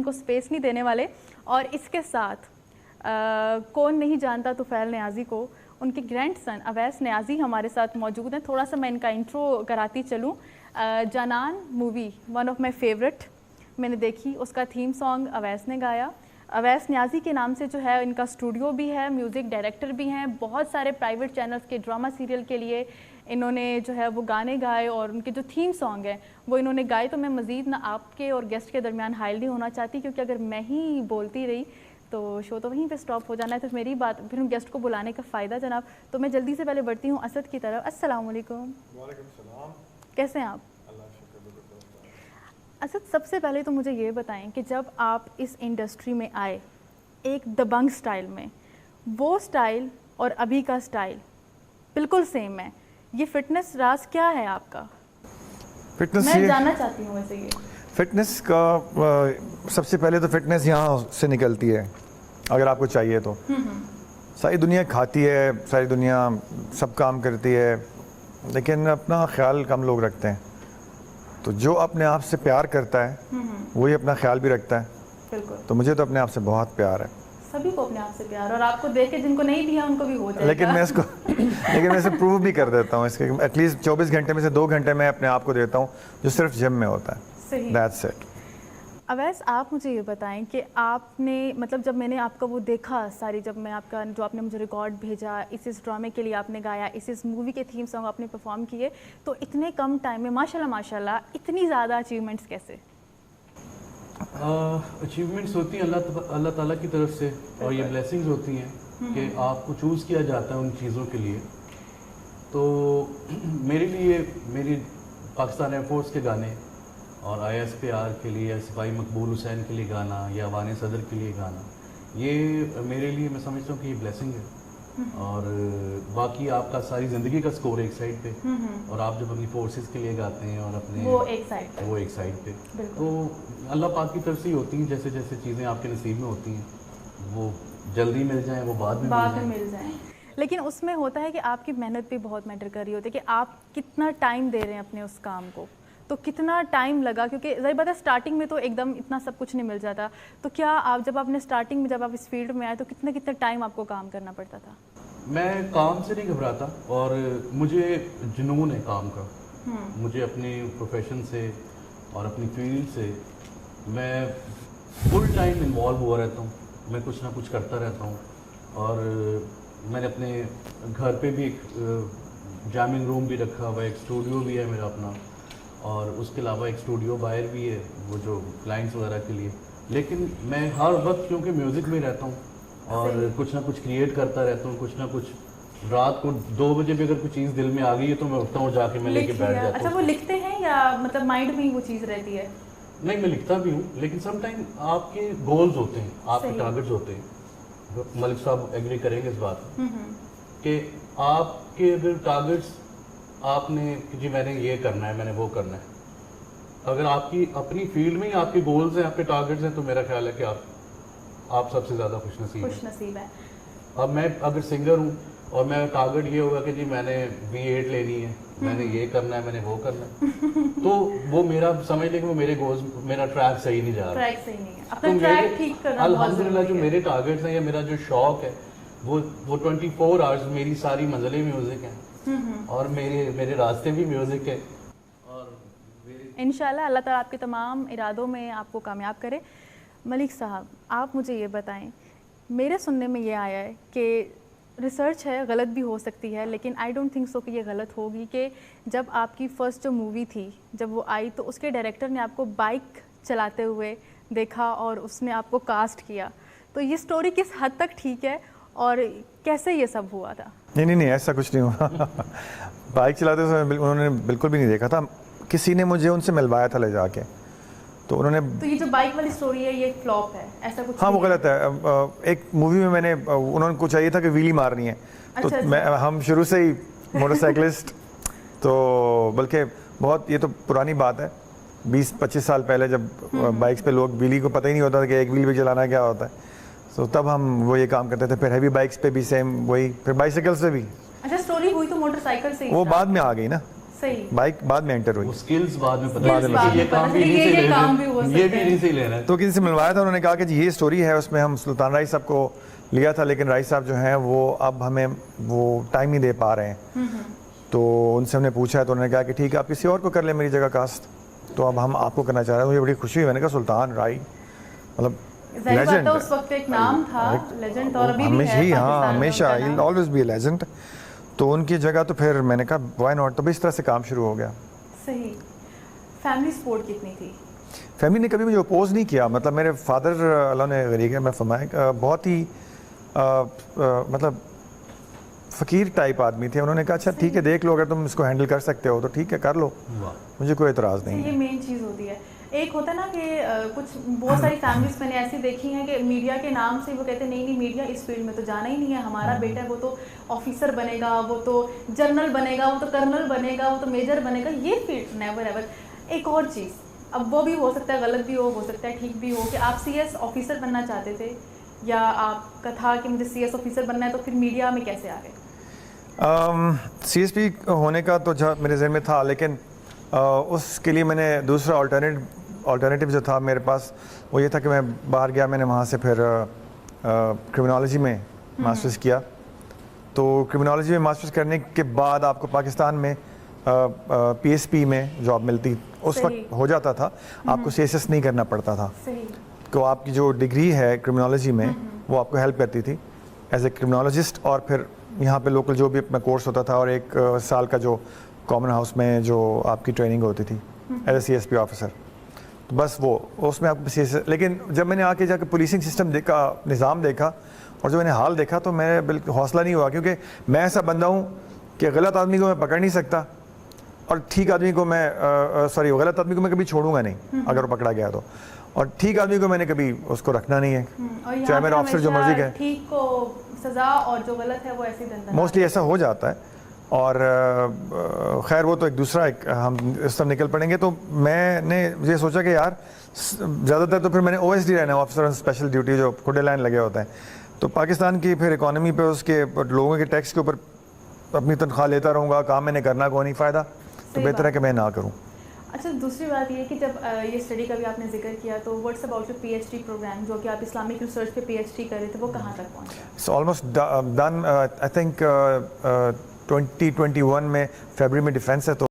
उनको स्पेस नहीं देने वाले। और इसके साथ कौन नहीं जानता तुफैल नियाज़ी को, उनके ग्रैंडसन अवैस नियाज़ी हमारे साथ मौजूद हैं। थोड़ा सा मैं इनका इंट्रो कराती चलूँ। Janaan movie one of my favourite, मैंने देखी, उसका थीम सॉन्ग अवैस ने गाया। अवैस नियाज़ी के नाम से जो है इनका स्टूडियो भी है, म्यूज़िक डायरेक्टर भी हैं। बहुत सारे प्राइवेट चैनल्स के ड्रामा सीरियल के लिए इन्होंने जो है वो गाने गाए और उनके जो थीम सॉन्ग हैं वो इन्होंने गाए। तो मैं मज़ीद ना आपके और गेस्ट के दरमियान हाइल नहीं होना चाहती, क्योंकि अगर मैं ही बोलती रही तो शो तो वहीं पे स्टॉप हो जाना है। तो मेरी बात फिर गेस्ट को बुलाने का फ़ायदा जनाब। तो मैं जल्दी से पहले बढ़ती हूँ असद की तरफ। अस्सलाम वालेकुम। वालेकुम सलाम। कैसे हैं आप? असद, सबसे पहले तो मुझे ये बताएं कि जब आप इस इंडस्ट्री में आए एक दबंग स्टाइल में, वो स्टाइल और अभी का स्टाइल बिल्कुल सेम है, ये फिटनेस राज क्या है आपका? फिटनेस मैं जानना चाहती हूँ वैसे। ये फिटनेस का सबसे पहले तो फिटनेस यहाँ से निकलती है, अगर आपको चाहिए तो। सारी दुनिया खाती है, सारी दुनिया सब काम करती है, लेकिन अपना ख्याल कम लोग रखते हैं। तो जो अपने आप से प्यार करता है वही अपना ख्याल भी रखता है। बिल्कुल। तो मुझे तो अपने आप से बहुत प्यार है। सभी को अपने आप से प्यार, और आपको देख के जिनको नहीं भी है उनको भी हो जाएगा। लेकिन मैं इसे प्रूव भी कर देता हूँ। इसके एटलीस्ट 24 घंटे में से 2 घंटे मैं अपने आप को देता हूँ जो सिर्फ जिम में होता है। सही। That's it। अवैस, आप मुझे ये बताएं कि आपने मतलब जब मैंने आपका वो देखा सारी, जब मैं आपका जो आपने मुझे रिकॉर्ड भेजा, इस ड्रामे के लिए आपने गाया, इस मूवी के थीम सॉन्ग आपने परफॉर्म किए, तो इतने कम टाइम में माशाल्लाह माशाल्लाह इतनी ज़्यादा अचीवमेंट्स कैसे? अचीवमेंट्स होती हैं अल्लाह ताला की तरफ से, और ये ब्लेसिंग्स होती हैं कि आपको चूज़ किया जाता है उन चीज़ों के लिए। तो मेरे लिए मेरी पाकिस्तान एयरफोर्स के गाने और ISPR के लिए, या सिपाही मकबूल हुसैन के लिए गाना, या अवान सदर के लिए गाना, ये मेरे लिए मैं समझता हूँ कि ये ब्लेसिंग है। और बाकी आपका सारी ज़िंदगी का स्कोर एक साइड पे, और आप जब अपनी फोर्सेस के लिए गाते हैं और अपने वो एक साइड पे, तो अल्लाह पाक की तरफ से ही होती हैं। जैसे जैसे चीज़ें आपके नसीब में होती हैं, वो जल्दी मिल जाएं, वो बाद में मिल जाएं। लेकिन उसमें होता है कि आपकी मेहनत भी बहुत मैटर कर रही होती है कि आप कितना टाइम दे रहे हैं अपने उस काम को। तो कितना टाइम लगा, क्योंकि ज़ाहिर बात है स्टार्टिंग में तो एकदम इतना सब कुछ नहीं मिल जाता। तो क्या आप जब आपने स्टार्टिंग में जब आप इस फील्ड में आए तो कितना टाइम आपको काम करना पड़ता था? मैं काम से नहीं घबराता, और मुझे जुनून है काम का। मुझे अपने प्रोफेशन से और अपनी फील्ड से मैं फुल टाइम इन्वॉल्व हुआ रहता हूँ। मैं कुछ ना कुछ करता रहता हूँ, और मैंने अपने घर पे भी एक जैमिंग रूम भी रखा हुआ है, एक स्टूडियो भी है मेरा अपना, और उसके अलावा एक स्टूडियो बाहर भी है वो जो क्लाइंट्स वगैरह के लिए। लेकिन मैं हर वक्त क्योंकि म्यूज़िक में रहता हूँ और कुछ ना कुछ क्रिएट करता रहता हूँ, कुछ ना कुछ। रात को 2 बजे भी अगर कोई चीज़ दिल में आ गई है तो मैं उठता हूँ, जाके मैं लेके बैठ जाता हूँ। अच्छा, वो लिखते हैं या मतलब माइंड में ही वो चीज़ रहती है? नहीं, मैं लिखता भी हूँ, लेकिन समटाइम आपके गोल्स होते हैं, आपके टारगेट्स होते हैं। मलिक साहब एग्री करेंगे इस बात कि आपके अगर टारगेट्स आपने कि जी मैंने ये करना है, मैंने वो करना है, अगर आपकी अपनी फील्ड में ही आपके गोल्स हैं, आपके टारगेट्स हैं, तो मेरा ख्याल है कि आप सबसे ज़्यादा खुशनसीब हैं। अब मैं अगर सिंगर हूँ और मैं टारगेट ये होगा कि जी मैंने B.Ed लेनी है, मैंने ये करना है, मैंने वो करना है, तो वो मेरा समझ लें कि वो मेरे गोल्स, मेरा ट्रैक सही नहीं जा रहा। ट्रैक सही नहीं है, अपना ट्रैक ठीक करना। अल्हम्दुलिल्लाह जो मेरे टारगेट्स हैं या मेरा जो शौक है वो 24 आवर्स मेरी सारी मंजिलें म्यूज़िक हैं, और मेरे रास्ते भी म्यूज़िक है। और इंशाल्लाह अल्लाह ताला आपके तमाम इरादों में आपको कामयाब करे। मलिक साहब, आप मुझे ये बताएं, मेरे सुनने में ये आया है कि रिसर्च है, गलत भी हो सकती है, लेकिन आई डोंट थिंक सो कि ये गलत होगी, कि जब आपकी फ़र्स्ट जो मूवी थी जब वो आई तो उसके डायरेक्टर ने आपको बाइक चलाते हुए देखा और उसने आपको कास्ट किया। तो ये स्टोरी किस हद तक ठीक है और कैसे ये सब हुआ था? नहीं, ऐसा कुछ नहीं हुआ। बाइक चलाते समय उन्होंने बिल्कुल भी नहीं देखा था, किसी ने मुझे उनसे मिलवाया था ले जाके। तो उन्होंने, तो ये जो बाइक वाली स्टोरी है ये फ्लॉप है, ऐसा कुछ? हाँ, वो गलत है। एक मूवी में मैंने उन्होंने चाहिए था कि व्हीली मारनी है, तो हम शुरू से ही मोटरसाइकिलिस्ट, तो बल्कि बहुत, ये तो पुरानी बात है, 20-25 साल पहले, जब बाइक्स पे लोग व्हीली को पता ही नहीं होता था कि एक व्हील पे चलाना क्या होता है। तो तब हम वो ये काम करते थे। फिर हैवी बाइक्स पे भी सेम वही, फिर बाइसाइकिल से भी। अच्छा, स्टोरी हुई तो मोटरसाइकिल से ही? वो बाद में आ गई ना, सही। बाइक बाद में एंटर हुई। वो स्किल्स बाद में पता Skills चली बाद कि ये में काम पता भी चली इन्हीं कि से ये काम भी लेना हो है, ये सकता भी है। इन्हीं से ही लेना है। तो किसी से मिलवाया था, उन्होंने कहा कि जी ये स्टोरी है, उसमें हम सुल्तान राय साहब को लिया था, लेकिन राय साहब जो हैं वो अब हमें वो टाइम नहीं दे पा रहे हैं। तो उनसे हमने पूछा तो उन्होंने कहा कि ठीक है आप किसी और को कर लें मेरी जगह कास्ट, तो अब हम आपको करना चाह रहे हैं। मुझे बड़ी खुशी हुई, मैंने कहा सुल्तान राय मतलब जाहिर बात लेजेंड है उस वक्त एक नाम था, लेजेंड, और अभी भी हमेशा है ही, हाँ पाकिस्तान में हमेशा उनका नाम। Always be legend. तो उनकी जगह तो फिर मैंने कहा व्हाई नॉट, तो भी इस तरह से काम शुरू हो गया। सही। फैमिली सपोर्ट कितनी थी? फैमिली ने कभी मुझे अपोज नहीं किया। मतलब मेरे फादर अल्लाह ने गरीब है मैं फरमाया, बहुत ही मतलब फ़कीर टाइप आदमी थे। उन्होंने कहा अच्छा ठीक है देख लो, अगर तुम इसको हैंडल कर सकते हो तो ठीक है कर लो, मुझे कोई एतराज़ नहीं ये है। मेन चीज़ होती है। एक होता है ना कि कुछ बहुत सारी फैमिलीज मैंने ऐसी देखी हैं कि मीडिया के नाम से वो कहते हैं नहीं नहीं मीडिया इस फील्ड में तो जाना ही नहीं है, हमारा बेटा है वो तो ऑफिसर बनेगा, वो तो जनरल बनेगा, वो तो कर्नल बनेगा, वो तो मेजर बनेगा, ये फील्ड नेवर एवर। एक और चीज़, अब वो भी हो सकता है गलत भी हो सकता है ठीक भी हो, कि आप CS ऑफिसर बनना चाहते थे या आपका था कि मुझे CS ऑफिसर बनना है, तो फिर मीडिया में कैसे आ गए? CSP होने का तो मेरे जहन में था, लेकिन उसके लिए मैंने दूसरा अल्टरनेटिव जो था मेरे पास वो ये था कि मैं बाहर गया, मैंने वहाँ से फिर क्रिमिनोलॉजी में मास्टर्स किया। तो क्रिमिनोलॉजी में मास्टर्स करने के बाद आपको पाकिस्तान में PSP में जॉब मिलती, उस वक्त हो जाता था, आपको CSS नहीं करना पड़ता था। सही। तो आपकी जो डिग्री है क्रिमिनोलॉजी में वो आपको हेल्प करती थी एज ए क्रिमिनोलॉजिस्ट, और फिर यहाँ पे लोकल जो भी अपना कोर्स होता था, और 1 साल का जो कॉमन हाउस में जो आपकी ट्रेनिंग होती थी एज ए CSP ऑफिसर, तो बस वो उसमें आपको CSS। लेकिन जब मैंने आके जाकर पुलिसिंग सिस्टम देखा, निज़ाम देखा, और जो मैंने हाल देखा, तो मेरा बिल्कुल हौसला नहीं हुआ, क्योंकि मैं ऐसा बंदा हूँ कि गलत आदमी को मैं पकड़ नहीं सकता और ठीक आदमी को मैं गलत आदमी को मैं कभी छोड़ूंगा नहीं अगर वो पकड़ा गया तो, और ठीक आदमी को मैंने कभी उसको रखना नहीं है, चाहे मेरा ऑफिसर जो मर्जी कहे। ठीक को सजा और जो गलत है वो ऐसे ही दंडनीय। मोस्टली ऐसा हो जाता है। और खैर वो तो एक दूसरा हम इस तरफ निकल पड़ेंगे। तो मैंने ये सोचा कि यार ज़्यादातर तो फिर मैंने OSD रहना, ऑफिसर ऑन स्पेशल ड्यूटी, जो खुदे लाइन लगे होता है। तो पाकिस्तान की फिर इकॉनमी पे उसके लोगों के टैक्स के ऊपर अपनी तनख्वाह लेता रहूँगा, काम मैंने करना को नहीं फ़ायदा, तो बेहतर है कि मैं ना करूँ। अच्छा, दूसरी बात ये कि जब ये स्टडी का भी आपने जिक्र किया, तो what's about your PhD programme जो कि आप इस्लामिक रिसर्च पे PhD कर रहे थे, वो कहाँ तक पहुँचा? It's almost done. I think 2021 में फरवरी में डिफेंस है तो